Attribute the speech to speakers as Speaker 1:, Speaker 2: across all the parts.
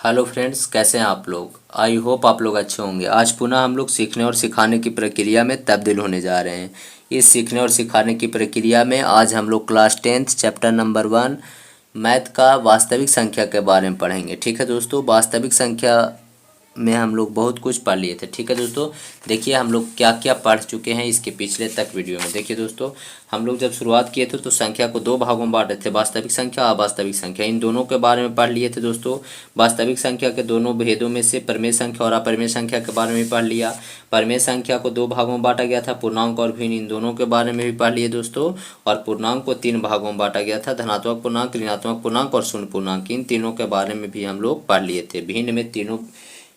Speaker 1: Hello friends, कैसे हैं आप लोग। आई होप आप लोग अच्छे होंगे। आज पुनः हम लोग सीखने और सिखाने की प्रक्रिया में तब्दील होने जा रहे हैं। इस सीखने और सिखाने की प्रक्रिया में आज हम लोग class 10th chapter number 1 math का वास्तविक संख्या के बारे में पढ़ेंगे। ठीक है दोस्तों, वास्तविक संख्या में हम लोग बहुत कुछ पढ़ लिए थे। ठीक है दोस्तों, देखिए हम लोग क्या क्या पढ़ चुके हैं इसके पिछले तक वीडियो में। देखिए दोस्तों, हम लोग जब शुरुआत किए थे तो संख्या को दो भागों में बांटे थे, वास्तविक संख्या अवास्तविक संख्या। इन दोनों के बारे में पढ़ लिए थे दोस्तों। वास्तविक संख्या के दोनों भेदों में से परिमेय संख्या और अपरिमेय संख्या के बारे में पढ़ लिया। परिमेय संख्या को दो भागों में बांटा गया था, पूर्णांक और भिन्न, इन दोनों के बारे में भी पढ़ लिए दोस्तों। और पूर्णांक को तीन भागों में बांटा गया था, धनात्मक पूर्णांक, ऋणात्मक पूर्णांक और शून्य पूर्णांक। इन तीनों के बारे में भी हम लोग पढ़ लिए थे। भिन्न में तीनों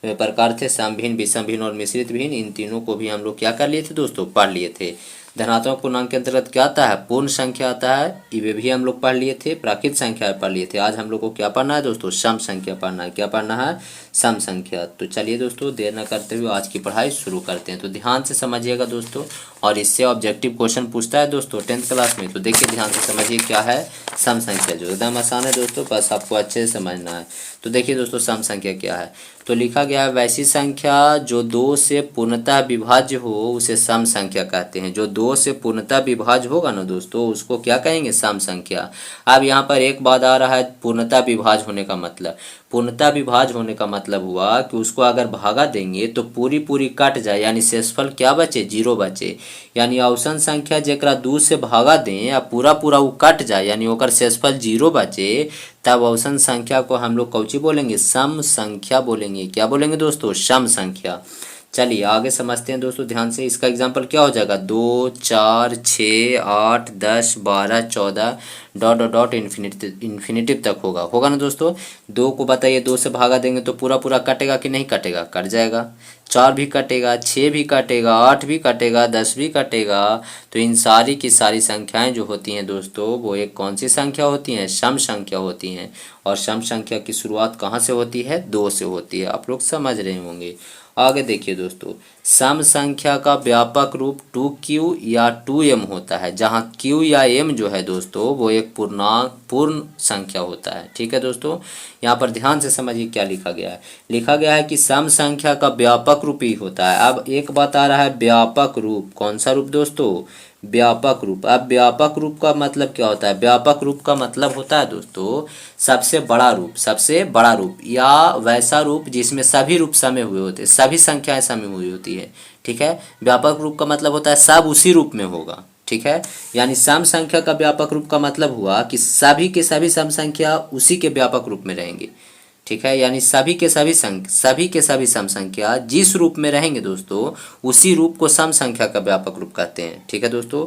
Speaker 1: प्रकार थे, सम भिन्न, विषम भिन्न और मिश्रित भिन्न। इन तीनों को भी हम लोग क्या कर लिए थे दोस्तों, पढ़ लिए थे। धनात्मक पूर्णांक के अंतर्गत क्या आता है, पूर्ण संख्या आता है, ये भी हम लोग पढ़ लिए थे। प्राकृत संख्या पढ़ लिए थे। आज हम लोग को क्या पढ़ना है दोस्तों, सम संख्या पढ़ना है। क्या पढ़ना है, सम संख्या। तो चलिए दोस्तों, देर न करते हुए आज की पढ़ाई शुरू करते हैं। तो ध्यान से समझिएगा दोस्तों, और इससे ऑब्जेक्टिव क्वेश्चन पूछता है दोस्तों 10th क्लास में। तो देखिए ध्यान से समझिए क्या है सम संख्या, जो एकदम आसान है दोस्तों, बस आपको अच्छे से समझना है। तो देखिए दोस्तों, सम संख्या क्या है। तो लिखा गया है, वैसी संख्या जो दो से पूर्णतः विभाज्य हो उसे सम संख्या कहते हैं। जो दो से पूर्णतः विभाज्य होगा ना दोस्तों, उसको क्या कहेंगे, सम संख्या। अब यहाँ पर एक बात आ रहा है, पूर्णतः विभाज्य होने का मतलब। पूर्णतः विभाज्य होने का मतलब हुआ कि उसको अगर भागा देंगे तो पूरी पूरी कट जाए, यानी शेषफल क्या बचे, जीरो बचे। यानी अवसन संख्या जेकरा दू से भागा दें या पूरा पूरा वो कट जाए, यानी ओकर शेषफल जीरो बचे, तब अवसन संख्या को हम लोग कौची बोलेंगे, सम संख्या बोलेंगे। क्या बोलेंगे दोस्तों, सम संख्या। चलिए आगे समझते हैं दोस्तों ध्यान से। इसका एग्जाम्पल क्या हो जाएगा, 2, 4, 6, 8, 10, 12, 14 डॉट डॉट डॉट इन्फिनिटिव तक होगा ना दोस्तों। दो को बताइए, दो से भागा देंगे तो पूरा पूरा कटेगा कि नहीं कटेगा, कट जाएगा। 4 भी कटेगा, 6 भी कटेगा, 8 भी कटेगा, 10 भी कटेगा। तो इन सारी की सारी संख्याएं जो होती हैं दोस्तों, वो एक कौन सी संख्या होती हैं, सम संख्या होती हैं। और सम संख्या की शुरुआत कहाँ से होती है, 2 से होती है। आप लोग समझ रहे होंगे। आगे देखिए दोस्तों, सम संख्या का व्यापक रूप 2q या 2m होता है, जहाँ q या m जो है दोस्तों वो एक पूर्ण संख्या होता है। ठीक है दोस्तों, यहाँ पर ध्यान से समझिए क्या लिखा गया है। लिखा गया है कि सम संख्या का व्यापक रूप ही होता है। अब एक बात आ रहा है, व्यापक रूप, कौन सा रूप दोस्तों, व्यापक रूप। अब व्यापक रूप का मतलब क्या होता है, व्यापक रूप का मतलब होता है दोस्तों सबसे बड़ा रूप, सबसे बड़ा रूप, या वैसा रूप जिसमें सभी रूप समे हुए होते हैं, सभी संख्याएं समी हुई होती है। ठीक है, व्यापक रूप का मतलब होता है सब उसी रूप में होगा। ठीक है, यानी सम संख्या का व्यापक रूप का मतलब हुआ कि सभी के सभी सम संख्या उसी के व्यापक रूप में रहेंगे। ठीक है, यानी सभी के सभी सम संख्या जिस रूप में रहेंगे दोस्तों, उसी रूप को सम संख्या का व्यापक रूप कहते हैं। ठीक है दोस्तों,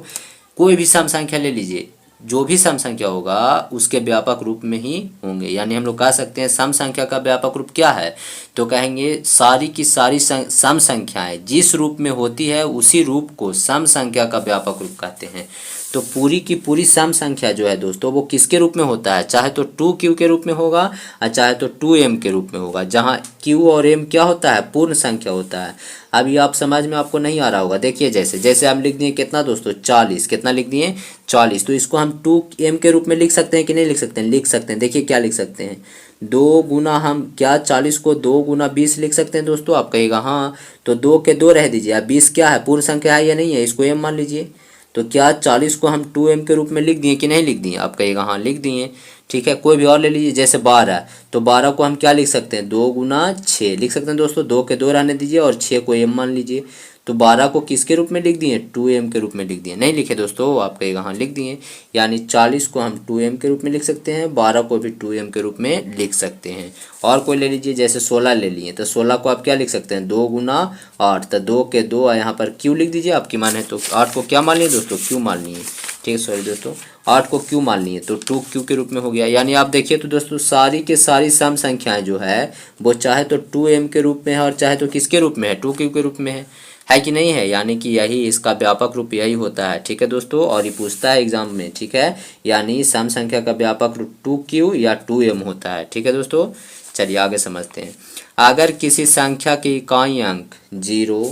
Speaker 1: कोई भी सम संख्या ले लीजिए, जो भी सम संख्या होगा उसके व्यापक रूप में ही होंगे। यानी हम लोग कह सकते हैं सम संख्या का व्यापक रूप क्या है, तो कहेंगे सारी की सारी सम संख्याएं जिस रूप में होती है उसी रूप को सम संख्या का व्यापक रूप कहते हैं। तो पूरी की पूरी सम संख्या जो है दोस्तों, वो किसके रूप में होता है, चाहे तो 2q के रूप में होगा और चाहे तो 2m के रूप में होगा, जहाँ q और m क्या होता है, पूर्ण संख्या होता है। अभी आप समझ में आपको नहीं आ रहा होगा, देखिए जैसे हम लिख दिए कितना दोस्तों, 40, कितना लिख दिए 40। तो इसको हम 2m के रूप में लिख सकते हैं कि नहीं लिख सकते हैं, लिख सकते हैं। देखिए क्या लिख सकते हैं, 2 गुना, हम क्या 40 को 2 गुना 20 लिख सकते हैं दोस्तों। आप कहिएगा हाँ, तो 2 के 2 रह दीजिए। अब 20 क्या है, पूर्ण संख्या है या नहीं है, इसको m मान लीजिए। तो क्या 40 को हम 2m के रूप में लिख दिए कि नहीं लिख दिए, आप कहिएगा हाँ लिख दिए। ठीक है, कोई भी और ले लीजिए, जैसे 12, तो 12 को हम क्या लिख सकते हैं, 2 गुना 6 लिख सकते हैं दोस्तों। 2 के 2 रहने दीजिए और 6 को m मान लीजिए। तो 12 को किसके रूप में लिख दिए, 2m के रूप में लिख दिए। नहीं लिखे दोस्तों, आप कहिएगा हाँ लिख दिए। यानी 40 को हम 2m के रूप में लिख सकते हैं, 12 को भी 2m के रूप में लिख सकते हैं। और कोई ले लीजिए, जैसे 16 ले लिए, तो 16 को आप क्या लिख सकते हैं, 2 गुना 8, तो 2 के 2 यहाँ पर q लिख दीजिए, आपकी मान है। तो 8 को क्या मान लिए दोस्तों, q मान लिए। ठीक है, सॉरी दोस्तों, 8 को q मान लिए, तो 2q के रूप में हो गया। यानी आप देखिए तो दोस्तों सारी के सारी सम संख्याएं जो है वो चाहे तो 2m के रूप में है और चाहे तो किसके रूप में है, 2q के रूप में है कि नहीं है। यानी कि यही इसका व्यापक रूप यही होता है। ठीक है दोस्तों, और ये पूछता है एग्जाम में। ठीक है, यानी सम संख्या का व्यापक रूप 2q या 2m होता है। ठीक है दोस्तों, चलिए आगे समझते हैं। अगर किसी संख्या के इकाई अंक 0,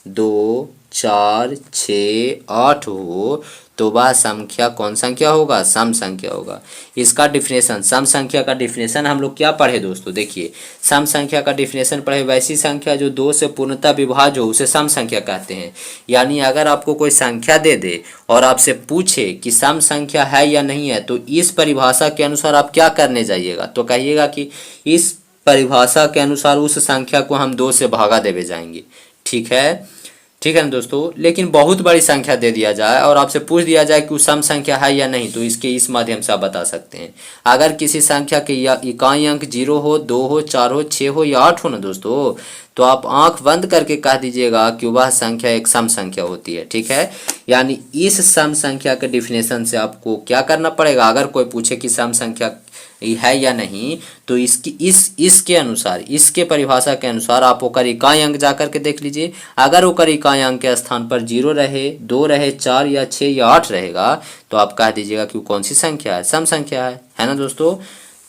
Speaker 1: 2, 4, 6, 8 हो तो वह संख्या कौन संख्या होगा? सम संख्या होगा। इसका डिफिनेशन, सम संख्या का डिफिनेशन हम लोग क्या पढ़े दोस्तों? देखिए, सम संख्या का डिफिनेशन पढ़े, वैसी संख्या जो 2 से पूर्णतः विभाज्य हो उसे सम संख्या कहते हैं। यानी अगर आपको कोई संख्या दे दे और आपसे पूछे कि सम संख्या है या नहीं है, तो इस परिभाषा के अनुसार आप क्या करने जाइएगा? तो कहिएगा कि इस परिभाषा के अनुसार उस संख्या को हम 2 से भागा देवे जाएंगे। ठीक है, ठीक है ना दोस्तों। लेकिन बहुत बड़ी संख्या दे दिया जाए और आपसे पूछ दिया जाए कि वो सम संख्या है या नहीं, तो इसके इस माध्यम से आप बता सकते हैं। अगर किसी संख्या के या इकाई अंक 0 हो, 2 हो, 4 हो, 6 हो या 8 हो ना दोस्तों, तो आप आंख बंद करके कह दीजिएगा कि वह संख्या एक सम संख्या होती है। ठीक है, यानी इस सम संख्या के डिफिनेशन से आपको क्या करना पड़ेगा? अगर कोई पूछे कि सम संख्या है या नहीं, तो इसके अनुसार, इसके परिभाषा के अनुसार आप ओकर इकाई अंक जा करके देख लीजिए। अगर ओकर इकाई अंक के स्थान पर 0 रहे, 2 रहे, 4 या 6 या 8 रहेगा, तो आप कह दीजिएगा कि वो कौन सी संख्या है? सम संख्या है ना दोस्तों?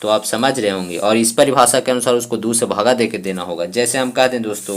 Speaker 1: तो आप समझ रहे होंगे। और इस परिभाषा के अनुसार उसको 2 से भागा दे के देना होगा। जैसे हम कह दें दोस्तों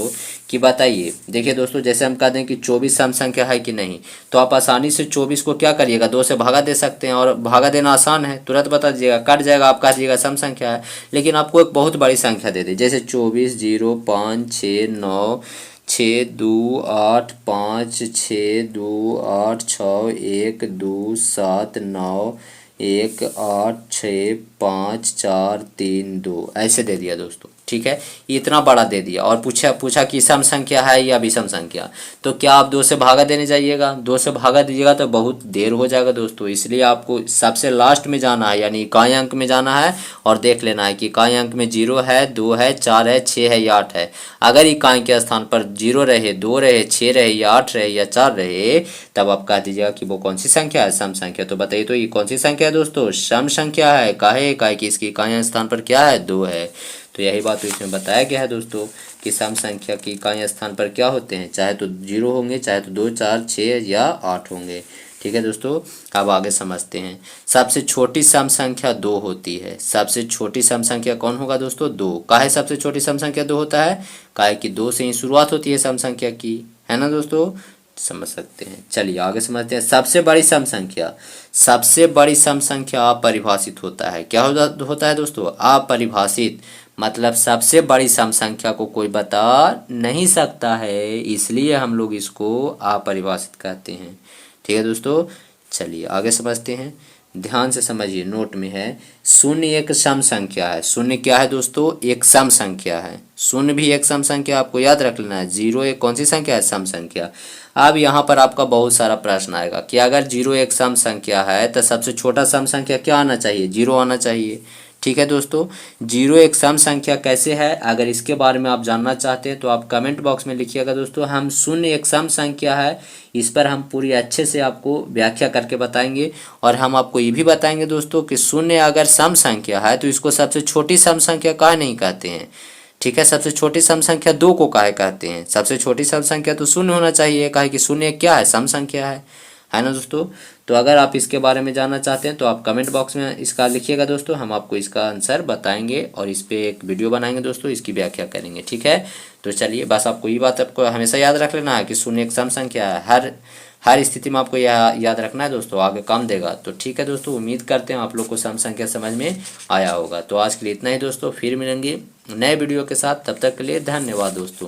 Speaker 1: कि बताइए, देखिए दोस्तों, जैसे हम कह दें कि 24 सम संख्या है कि नहीं, तो आप आसानी से 24 को क्या करिएगा? 2 से भागा दे सकते हैं, और भागा देना आसान है, तुरंत बता दीजिएगा, कट जाएगा, आप कह दीजिएगा सम संख्या है। लेकिन आपको एक बहुत बड़ी संख्या दे दे, जैसे 24, 0, 5, 6, 9, 6, 2, 8, 5, 6, 2, 8, 6, 1, 2, 7, 9, 1, 8, 6, 5, 4, 3, 2 ऐसे दे दिया दोस्तों। ठीक है, इतना बड़ा दे दिया और पूछा कि सम संख्या है या विषम संख्या, तो क्या आप 2 से भागा देने जाइएगा? 2 से भागा दीजिएगा तो बहुत देर हो जाएगा दोस्तों। इसलिए आपको सबसे लास्ट में जाना है, यानी इकाई अंक में जाना है और देख लेना है कि इकाई अंक में 0 है, 2 है, 4 है, 6 है या 8 है। अगर इकाई के स्थान पर 0 रहे, 2 रहे, 6 रहे या 8 रहे या 4 रहे, तब आप कह दीजिएगा कि वो कौन सी संख्या है? सम संख्या। तो बताइए, तो ये कौन सी संख्या है दोस्तों? सम संख्या है। काहे कि इसकी इकाई स्थान पर क्या है? 2 है। तो यही बात तो इसमें बताया गया है दोस्तों कि सम संख्या की इकाई स्थान पर क्या होते हैं? चाहे तो 0 होंगे, चाहे तो 2, 4, 6 या 8 होंगे। ठीक है दोस्तों, अब आगे समझते हैं। सबसे छोटी सम संख्या 2 होती है। सबसे छोटी सम संख्या कौन होगा दोस्तों? 2। काहे सबसे छोटी सम संख्या 2 होता है? काहे कि 2 से ही शुरुआत होती है सम संख्या की, है ना दोस्तों? समझ सकते हैं। चलिए आगे समझते हैं। सबसे बड़ी सम संख्या, सबसे बड़ी सम संख्या अपरिभाषित होता है। क्या होता है दोस्तों? अपरिभाषित। मतलब सबसे बड़ी सम संख्या को कोई बता नहीं सकता है, इसलिए हम लोग इसको अपरिभाषित कहते हैं। ठीक है दोस्तों, चलिए आगे समझते हैं। ध्यान से समझिए, नोट में है, शून्य एक सम संख्या है। शून्य क्या है दोस्तों? एक सम संख्या है। शून्य भी एक सम संख्या, आपको याद रख लेना है। 0 एक कौन सी संख्या है? सम संख्या। अब यहाँ पर आपका बहुत सारा प्रश्न आएगा कि अगर 0 एक सम संख्या है तो सबसे छोटा सम संख्या क्या आना चाहिए? 0 आना चाहिए। ठीक है दोस्तों, 0 एक सम संख्या कैसे है? अगर इसके बारे में आप जानना चाहते हैं तो आप कमेंट बॉक्स में लिखिएगा दोस्तों। हम शून्य एक सम संख्या है, इस पर हम पूरी अच्छे से आपको व्याख्या करके बताएंगे। और हम आपको ये भी बताएंगे दोस्तों कि शून्य अगर सम संख्या है तो इसको सबसे छोटी सम संख्या काहे नहीं कहते हैं? ठीक है, सबसे छोटी सम संख्या 2 को काहे कहते हैं? सबसे छोटी सम संख्या तो शून्य होना चाहिए, काहे कि शून्य क्या है? सम संख्या है ना दोस्तों? तो अगर आप इसके बारे में जानना चाहते हैं तो आप कमेंट बॉक्स में इसका लिखिएगा दोस्तों, हम आपको इसका आंसर बताएंगे और इस पर एक वीडियो बनाएंगे दोस्तों, इसकी व्याख्या करेंगे। ठीक है, तो चलिए, बस आपको ये बात आपको हमेशा याद रख लेना है कि शून्य एक सम संख्या है। हर स्थिति में आपको यह याद रखना है दोस्तों, आगे काम देगा। तो ठीक है दोस्तों, उम्मीद करते हैं आप लोग को सम संख्या समझ में आया होगा। तो आज के लिए इतना ही दोस्तों, फिर मिलेंगे नए वीडियो के साथ। तब तक के लिए धन्यवाद दोस्तों।